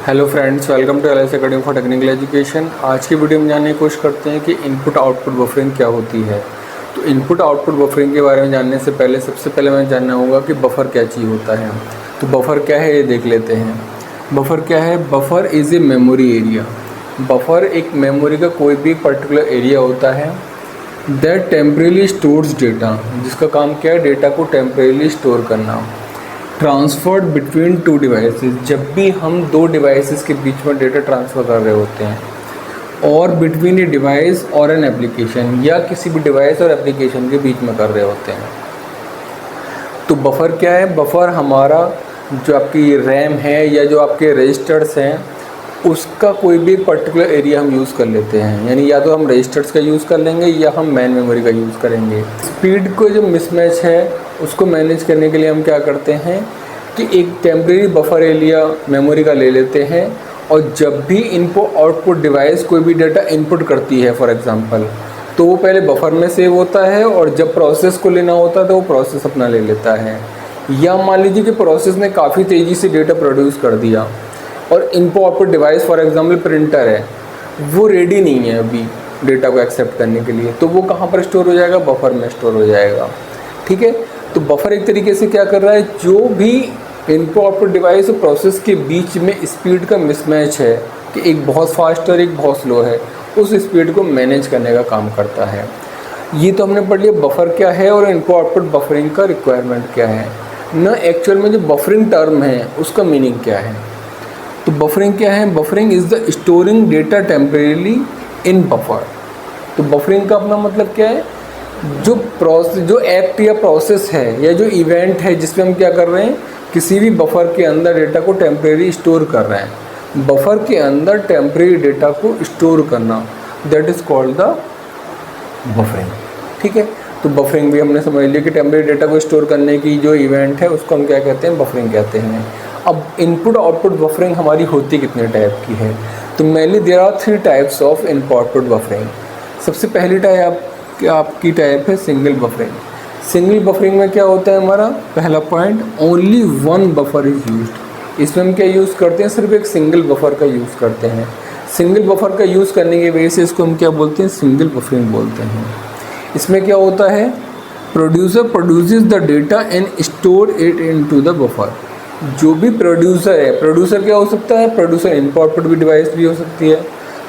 Hello friends, welcome to LS academy for technical education. आज की video में जानने की कोशिश करते हैं कि इनपुट आउटपुट बफरिंग क्या होती है। तो इनपुट आउटपुट बफरिंग के बारे में जानने से पहले सबसे पहले हमें जानना होगा कि बफर क्या चीज़ होता है। तो बफर क्या है ये देख लेते हैं। बफर क्या है? Buffer is a memory area. Buffer एक मेमोरी का कोई भी पर्टिकुलर एरिया होता है दैट टेम्परेली स्टोर्स डेटा, जिसका काम क्या है? डेटा को टेम्परेली स्टोर करना। ट्रांसफर्ड बिटवीन टू डिवाइसेस, जब भी हम दो डिवाइसेस के बीच में डेटा ट्रांसफ़र कर रहे होते हैं, और बिटवीन ए डिवाइस और एन एप्लीकेशन, या किसी भी डिवाइस और एप्लीकेशन के बीच में कर रहे होते हैं। तो बफ़र क्या है? बफ़र हमारा जो आपकी रैम है या जो आपके रजिस्टर्स हैं उसका कोई भी पर्टिकुलर एरिया हम यूज़ कर लेते हैं। यानी या तो हम रजिस्टर्स का यूज़ कर लेंगे या हम मेन मेमोरी का यूज़ करेंगे। स्पीड को जो मिसमैच है उसको मैनेज करने के लिए हम क्या करते हैं कि एक टेम्परेरी बफर एरिया मेमोरी का ले लेते हैं, और जब भी इनपुट आउटपुट डिवाइस कोई भी डाटा इनपुट करती है फॉर एग्जांपल, तो वो पहले बफर में सेव होता है, और जब प्रोसेस को लेना होता है तो वो प्रोसेस अपना ले लेता है। या मान लीजिए कि प्रोसेस ने काफ़ी तेज़ी से डेटा प्रोड्यूस कर दिया और input output device for example printer है, वो रेडी नहीं है अभी डेटा को एक्सेप्ट करने के लिए, तो वो कहाँ पर स्टोर हो जाएगा? बफर में स्टोर हो जाएगा। ठीक है, तो बफर एक तरीके से क्या कर रहा है, जो भी इनपुट आउटपुट डिवाइस और प्रोसेस के बीच में स्पीड का मिसमैच है कि एक बहुत फास्ट और एक बहुत स्लो है, उस स्पीड को मैनेज करने का काम करता है। ये तो हमने पढ़ लिया बफर क्या है और इनपुट आउटपुट बफरिंग का रिक्वायरमेंट क्या है ना। एक्चुअल में जो बफरिंग टर्म है उसका मीनिंग क्या है? तो बफरिंग क्या है? Buffering is the storing data temporarily in buffer. तो बफरिंग का अपना मतलब क्या है? जो एक्ट या प्रोसेस है या जो इवेंट है जिसमें हम क्या कर रहे हैं, किसी भी बफर के अंदर डेटा को टेम्परेरी स्टोर कर रहे हैं। बफर के अंदर टेम्परेरी डेटा को स्टोर करना, that is called the buffering. ठीक है, तो बफरिंग भी हमने समझ लिया कि टेम्परेरी डेटा को स्टोर करने की जो इवेंट है उसको हम क्या कहते हैं? बफरिंग कहते हैं। अब इनपुट आउटपुट बफरिंग हमारी होती कितने टाइप की है? तो mainly there are 3 types of input output buffering. सबसे पहली आपकी टाइप है सिंगल बफरिंग। सिंगल बफरिंग में क्या होता है? हमारा पहला point, only one buffer is used. इसमें हम क्या यूज़ करते हैं? सिर्फ एक सिंगल बफर का यूज़ करते हैं। सिंगल बफर का यूज़ करने की वजह से इसको हम क्या बोलते हैं? सिंगल बफरिंग बोलते हैं। इसमें क्या होता है? Producer produces the data and store it into the buffer. जो भी प्रोड्यूसर है, प्रोड्यूसर क्या हो सकता है? प्रोड्यूसर इनपुट आउटपुट भी डिवाइस भी हो सकती है,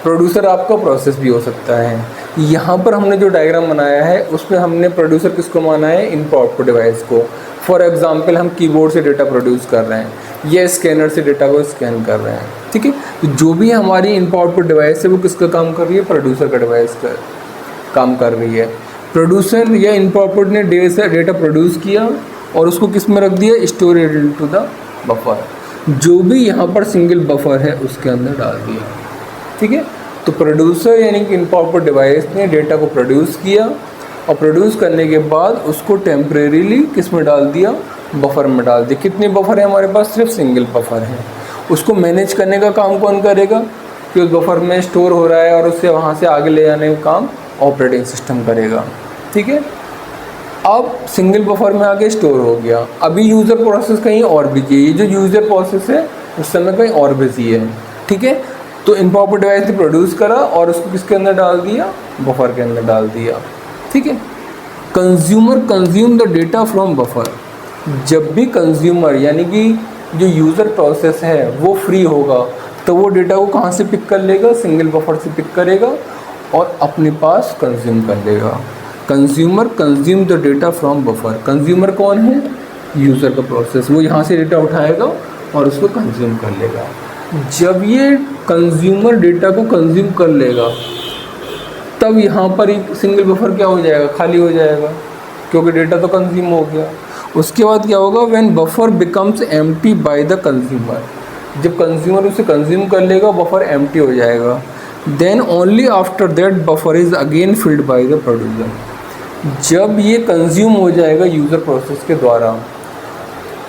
प्रोड्यूसर आपका प्रोसेस भी हो सकता है। यहाँ पर हमने जो डायग्राम बनाया है उसमें हमने प्रोड्यूसर किसको माना है? इनपुट आउटपुट डिवाइस को। फॉर एग्जांपल हम कीबोर्ड से डेटा प्रोड्यूस कर रहे हैं या स्कैनर से डेटा को स्कैन कर रहे हैं। ठीक है, तो जो भी हमारी इनपुट आउटपुट डिवाइस है वो किसका काम कर रही है? प्रोड्यूसर का डिवाइस का काम कर रही है। प्रोड्यूसर या इनपुट आउटपुट ने डेटा प्रोड्यूस किया और उसको किस में रख दिया? Store into the buffer. जो भी यहाँ पर सिंगल बफर है उसके अंदर डाल दिया। ठीक है, तो प्रोड्यूसर यानी कि इनपुट आउटपुट डिवाइस ने डेटा को प्रोड्यूस किया और प्रोड्यूस करने के बाद उसको टेम्परेरीली किस में डाल दिया? बफर में डाल दिया। कितने बफर है हमारे पास? सिर्फ सिंगल बफर है। उसको मैनेज करने का काम कौन करेगा? कि उस बफर में स्टोर हो रहा है और उससे वहाँ से आगे ले जाने का काम ऑपरेटिंग सिस्टम करेगा। ठीक है, अब सिंगल बफर में आगे स्टोर हो गया। अभी यूज़र प्रोसेस कहीं और बिजी है, जो यूज़र प्रोसेस है उस समय कहीं और बिजी है। ठीक है, तो इनपुट आउटपुट डिवाइस ने प्रोड्यूस करा और उसको किसके अंदर डाल दिया? बफर के अंदर डाल दिया। ठीक है, consumer consume the data from buffer. जब भी कंज्यूमर यानी कि जो यूज़र प्रोसेस है वो फ्री होगा तो वो डेटा को कहाँ से पिक कर लेगा? सिंगल बफर से पिक करेगा और अपने पास कंज्यूम कर लेगा। Consumer consume the data from buffer. Consumer कौन है? यूज़र का प्रोसेस। वो यहाँ से डेटा उठाएगा और उसको कंज्यूम कर लेगा। जब ये कंज्यूमर डेटा को कंज्यूम कर लेगा तब यहाँ पर एक सिंगल बफर क्या हो जाएगा? खाली हो जाएगा, क्योंकि डेटा तो कंज्यूम हो गया। उसके बाद क्या होगा? When buffer becomes empty by the consumer. जब कंज्यूमर उसे कंज्यूम कर लेगा बफर एम्प्टी हो जाएगा। Then only after that buffer is again filled by the producer. जब ये कंज्यूम हो जाएगा यूज़र प्रोसेस के द्वारा,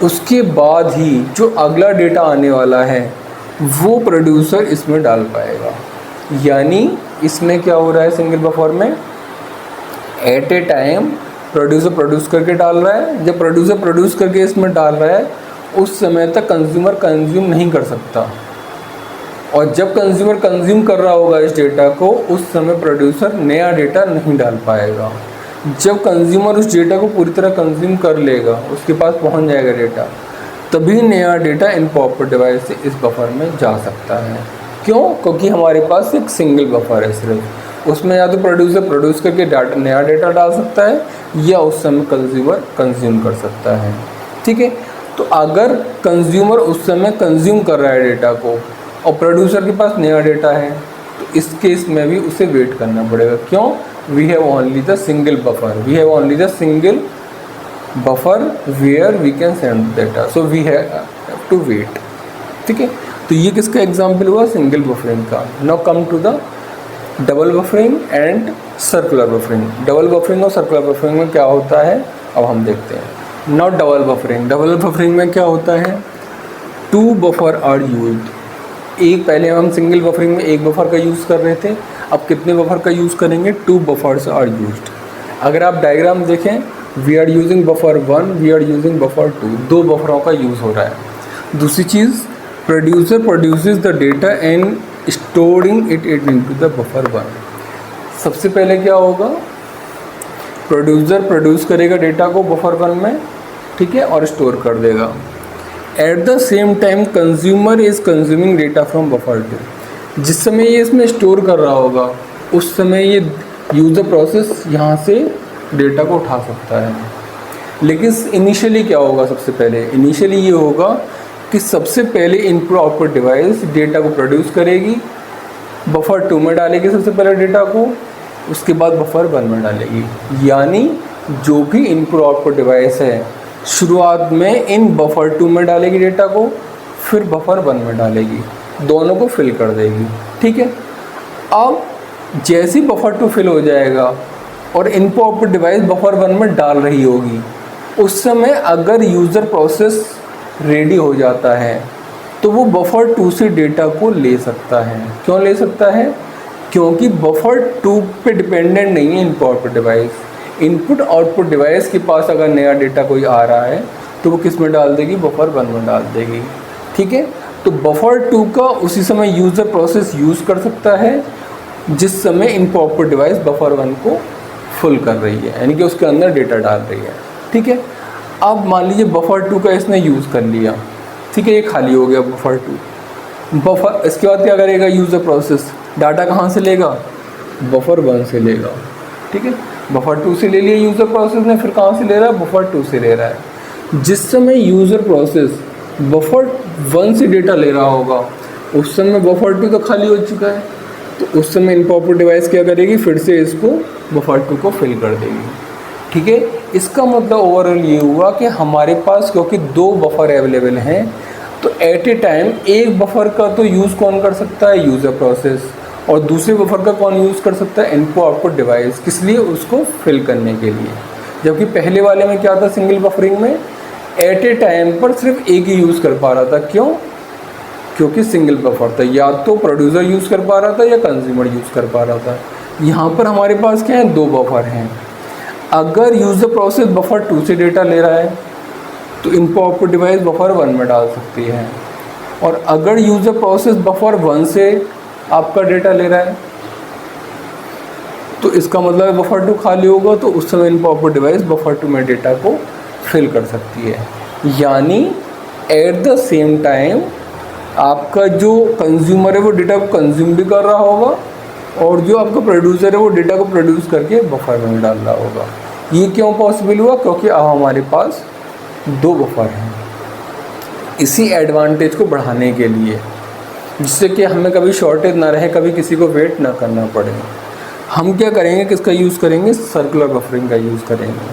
उसके बाद ही जो अगला डेटा आने वाला है वो प्रोड्यूसर इसमें डाल पाएगा। यानी इसमें क्या हो रहा है? सिंगल बफर में at a time producer produce करके डाल रहा है। जब प्रोड्यूसर प्रोड्यूस करके इसमें डाल रहा है उस समय तक कंज्यूमर कंज्यूम नहीं कर सकता। और जब कंज्यूमर कंज्यूम कर रहा होगा इस डेटा को, उस समय प्रोड्यूसर नया डेटा नहीं डाल पाएगा। जब कंज्यूमर उस डेटा को पूरी तरह कंज्यूम कर लेगा, उसके पास पहुंच जाएगा डेटा, तभी नया डेटा इनपुट आउटपुट डिवाइस से इस बफर में जा सकता है। क्यों? क्योंकि हमारे पास एक सिंगल बफर है सिर्फ, उसमें या तो प्रोड्यूसर प्रोड्यूस करके नया डेटा डाल सकता है या उस समय कंज्यूमर कंज्यूम कर सकता है। ठीक है, तो अगर कंज्यूमर उस समय कंज्यूम कर रहा है डेटा को और प्रोड्यूसर के पास नया डेटा है, तो इस केस में भी उसे वेट करना पड़ेगा। क्यों? We have only the single buffer, we have only the single buffer where we can send data, so we have to wait. ठीक है, तो ये किसका एग्जाम्पल हुआ? सिंगल बफरिंग का। Now come to the double buffering and circular buffering. Double buffering और circular buffering में क्या होता है, अब हम देखते हैं। Now double buffering. Double buffering में क्या होता है? Two buffer are used. एक पहले हम सिंगल बफरिंग में एक बफर का यूज़ कर रहे थे, अब कितने बफर का यूज़ करेंगे? Two buffers are used. अगर आप डायग्राम देखें, we are using buffer 1, we are using buffer 2, दो बफरों का यूज़ हो रहा है। दूसरी चीज़, producer produces the data and storing it into the buffer 1। सबसे पहले क्या होगा? प्रोड्यूसर प्रोड्यूस करेगा डेटा को बफर 1 में, ठीक है, और स्टोर कर देगा। At the same time consumer is consuming data from buffer 2। जिस समय ये इसमें स्टोर कर रहा होगा, उस समय ये यूज़र प्रोसेस यहाँ से डेटा को उठा सकता है। लेकिन इनिशियली क्या होगा? सबसे पहले इनिशियली ये होगा कि सबसे पहले इनपुट आउटपुट डिवाइस डेटा को प्रोड्यूस करेगी, बफर 2 में डालेगी सबसे पहले डेटा को, उसके बाद बफर 1 में डालेगी। यानी जो भी इनपुट आउटपुट डिवाइस है, शुरुआत में इन बफर 2 में डालेगी डेटा को, फिर बफर 1 में डालेगी, दोनों को फिल कर देगी। ठीक है, अब जैसे ही बफर 2 फिल हो जाएगा और इनपुट आउटपुट डिवाइस बफर 1 में डाल रही होगी, उस समय अगर यूज़र प्रोसेस रेडी हो जाता है तो वो बफर 2 से डेटा को ले सकता है। क्यों ले सकता है? क्योंकि बफर 2 पे डिपेंडेंट नहीं है input output device. Input output device के पास अगर नया डेटा कोई आ रहा है तो वो किस में डाल देगी? बफर 1 में डाल देगी। ठीक है, तो बफर 2 का उसी समय यूज़र प्रोसेस यूज़ कर सकता है जिस समय इनपुट आउटपुट डिवाइस बफर 1 को फुल कर रही है, यानी कि उसके अंदर डेटा डाल रही है। ठीक है, अब मान लीजिए बफर 2 का इसने यूज़ कर लिया, ठीक है, ये खाली हो गया बफर 2। बफर इसके बाद क्या करेगा? यूज़र प्रोसेस डाटा कहाँ से लेगा? बफर 1 से लेगा। ठीक है, बफर 2 से ले लिया यूज़र प्रोसेस ने, फिर कहाँ से ले रहा है? बफर 2 से ले रहा है। जिस समय यूज़र प्रोसेस बफर 1 से डेटा ले रहा होगा, उस समय बफर 2 तो खाली हो चुका है, तो उस समय इनपुट आउटपुट डिवाइस क्या करेगी? फिर से इसको बफर 2 को फिल कर देगी। ठीक है, इसका मतलब ओवरऑल ये हुआ कि हमारे पास क्योंकि दो बफर अवेलेबल हैं, तो एट ए टाइम एक बफर का तो यूज़ कौन कर सकता है? User process. और दूसरे बफर का कौन यूज़ कर सकता है? Input output device. किस लिए? उसको फिल करने के लिए। जबकि पहले वाले में क्या था? सिंगल बफरिंग में एट ए टाइम पर सिर्फ एक ही यूज़ कर पा रहा था। क्यों? क्योंकि सिंगल बफर था, या तो प्रोड्यूसर यूज़ कर पा रहा था या कंज्यूमर यूज़ कर पा रहा था। यहाँ पर हमारे पास क्या है? दो बफर हैं। अगर यूज़र प्रोसेस बफर 2 से डेटा ले रहा है तो इनपुट आउटपुट डिवाइस बफर 1 में डाल सकती है, और अगर यूज़र प्रोसेस बफर 1 से आपका डेटा ले रहा है तो इसका मतलब बफर 2 खाली होगा, तो उस समय इनपुट आउटपुट डिवाइस बफर 2 में डेटा को फिल कर सकती है। यानी एट द सेम टाइम आपका जो कंज्यूमर है वो डेटा को कंज्यूम भी कर रहा होगा, और जो आपका प्रोड्यूसर है वो डेटा को प्रोड्यूस करके बफर में डाल रहा होगा। ये क्यों पॉसिबल हुआ? क्योंकि अब हमारे पास दो बफर हैं। इसी एडवांटेज को बढ़ाने के लिए, जिससे कि हमें कभी शॉर्टेज ना रहे, कभी किसी को वेट ना करना पड़े, हम क्या करेंगे? किसका यूज़ करेंगे? सर्कुलर बफरिंग का यूज़ करेंगे।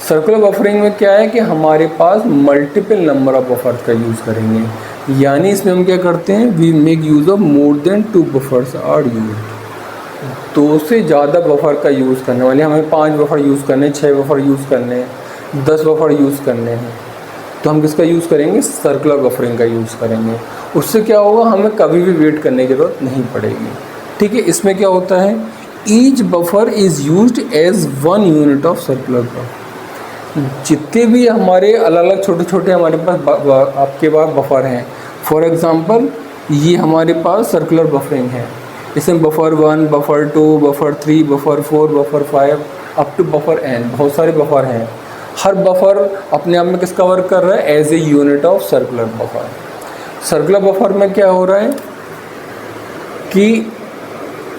सर्कुलर बफरिंग में क्या है कि हमारे पास मल्टीपल नंबर ऑफ बफर्स का यूज़ करेंगे। यानी इसमें हम क्या करते हैं? We make use of more than 2 buffers are used. 2 से ज़्यादा बफर का यूज़ करने वाले, हमें 5 बफर यूज़ करने, 6 बफर यूज़ करने, 10 बफर यूज़ करने हैं, तो हम किसका यूज़ करेंगे? सर्कुलर बफरिंग का यूज़ करेंगे। उससे क्या होगा? हमें कभी भी वेट करने की ज़रूरत नहीं पड़ेगी। ठीक है, इसमें क्या होता है? Each buffer is used as 1 unit of circular buffer. जितने भी हमारे अलग अलग छोटे छोटे हमारे पास आपके पास बफर हैं, फॉर एग्ज़ाम्पल ये हमारे पास सर्कुलर बफरिंग है। इसमें buffer 1, buffer 2, buffer 3, buffer 4, buffer 5 up to buffer n, बहुत सारे बफर हैं। हर बफर अपने आप में किसका वर्क कर रहा है? As a unit of circular buffer. Circular buffer में क्या हो रहा है कि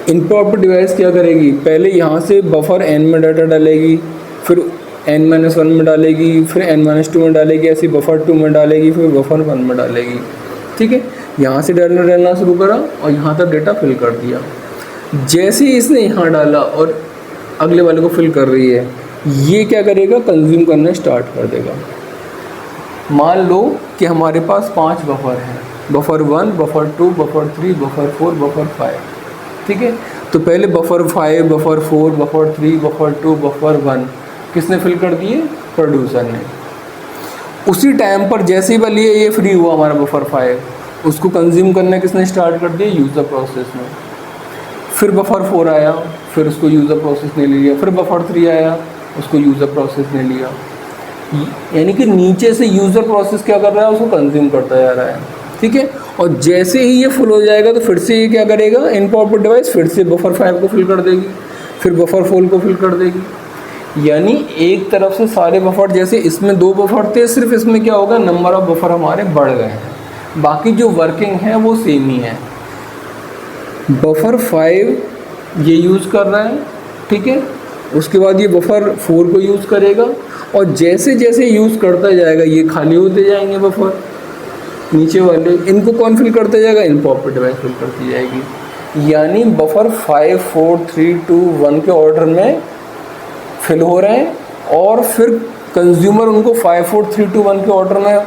इनपुट आउटपुट डिवाइस क्या करेगी, पहले यहाँ से बफर n में डाटा डालेगी, फिर n-1 में डालेगी, फिर n-2 में डालेगी, ऐसे बफर 2 में डालेगी, फिर बफर 1 में डालेगी। ठीक है, यहाँ से डाटा डालना शुरू करा और यहाँ तक डेटा फिल कर दिया। जैसे ही इसने यहाँ डाला और अगले वाले को फिल कर रही है, ये क्या करेगा? कंज्यूम करना स्टार्ट कर देगा। मान लो कि हमारे पास 5 बफर हैं, buffer 1, buffer 2, buffer 3, buffer 4, buffer 5। ठीक है, तो पहले buffer 5, buffer 4, buffer 3, buffer 2, buffer 1 किसने फिल कर दिए? प्रोड्यूसर ने। उसी टाइम पर जैसे ही वाली ये फ्री हुआ हमारा बफर 5, उसको कंज्यूम करना किसने स्टार्ट कर दिया? यूज़र प्रोसेस ने। फिर बफर 4 आया, फिर उसको यूज़र प्रोसेस ने ले लिया, फिर बफर 3 आया, उसको यूज़र प्रोसेस ने लिया। यानी कि नीचे से यूज़र प्रोसेस क्या कर रहा है? उसको कंज्यूम करता जा रहा है। ठीक है, और जैसे ही ये फुल हो जाएगा तो फिर से ये क्या करेगा? इनपुट आउटपुट डिवाइस फिर से बफर 5 को फिल कर देगी, फिर बफर 4 को फिल कर देगी। यानी एक तरफ से सारे बफर, जैसे इसमें 2 बफर थे, सिर्फ इसमें क्या होगा? नंबर ऑफ बफर हमारे बढ़ गए हैं, बाकी जो वर्किंग है वो सेम ही है। बफर 5 ये यूज़ कर रहा है, ठीक है, उसके बाद ये बफर 4 को यूज़ करेगा, और जैसे जैसे यूज़ करता जाएगा ये खाली होते जाएंगे बफर नीचे वाले। इनको कौन फिल करता जाएगा? इनपुट आउटपुट डिवाइस फिल करती जाएगी। यानी बफर 5, 4, 3, 2, 1 के ऑर्डर में फिल हो रहे हैं, और फिर कंज्यूमर उनको 5, 4, 3, 2, 1 के ऑर्डर में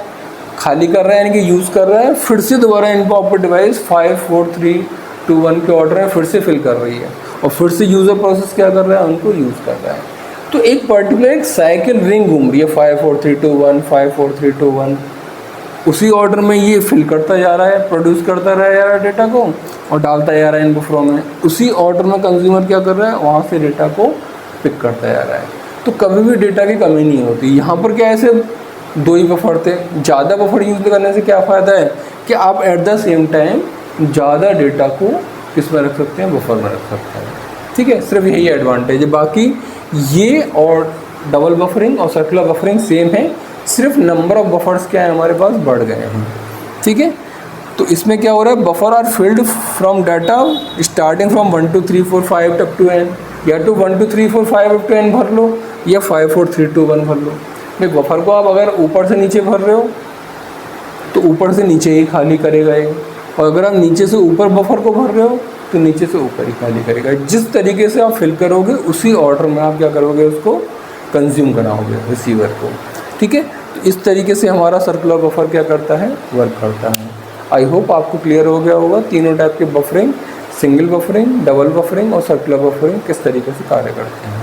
खाली कर रहा है, यानी कि यूज़ कर रहा है। फिर से दोबारा इनपुट आउटपुट डिवाइस 5, 4, 3, 2, 1 के ऑर्डर में फिर से फिल कर रही है, और फिर से यूज़र प्रोसेस क्या कर रहा है? उनको यूज़ कर रहा है। तो एक पर्टिकुलर एक साइकिल रिंग घूम रही है, 5, 4, 3, 2, 1, 5, 4, 3, 2, 1। उसी ऑर्डर में ये फिल करता जा रहा है, प्रोड्यूस करता जा रहा है डेटा को, और डालता जा रहा है इन बफरों में। उसी ऑर्डर में कंज्यूमर क्या कर रहा है? वहाँ से डेटा को पिक करता जा रहा है। तो कभी भी डेटा की कमी नहीं होती। यहाँ पर क्या ऐसे 2 ही बफर थे। ज़्यादा बफर यूज़ करने से क्या फ़ायदा है कि आप एट द सेम टाइम ज़्यादा डेटा को किस में रख सकते हैं? बफर में रख सकते हैं। ठीक है, सिर्फ यही एडवांटेज है। बाकी ये और डबल बफरिंग और सर्कुलर बफरिंग सेम है, सिर्फ नंबर ऑफ बफर्स क्या है हमारे पास बढ़ गए हैं। ठीक है, तो इसमें क्या हो रहा है? Buffer are filled from data starting from 1, 2, 3, 4, 5 up to n, या तो 1, 2, 3, 4, 5 अप टू n भर लो, या 5, 4, 3, 2, 1 भर लो। भाई बफर को आप अगर ऊपर से नीचे भर रहे हो तो ऊपर से नीचे ही खाली करेगा ये, और अगर आप नीचे से ऊपर बफर को भर रहे हो तो नीचे से ऊपर ही खाली करेगा। जिस तरीके से आप फिल करोगे उसी ऑर्डर में आप क्या करोगे? उसको कंज्यूम कराओगे रिसीवर को। ठीक है, तो इस तरीके से हमारा सर्कुलर बफर क्या करता है? वर्क करता है। आई होप आपको क्लियर हो गया होगा तीनों टाइप के buffering, single buffering, double buffering और सर्कुलर बफरिंग किस तरीके से कार्य करते हैं।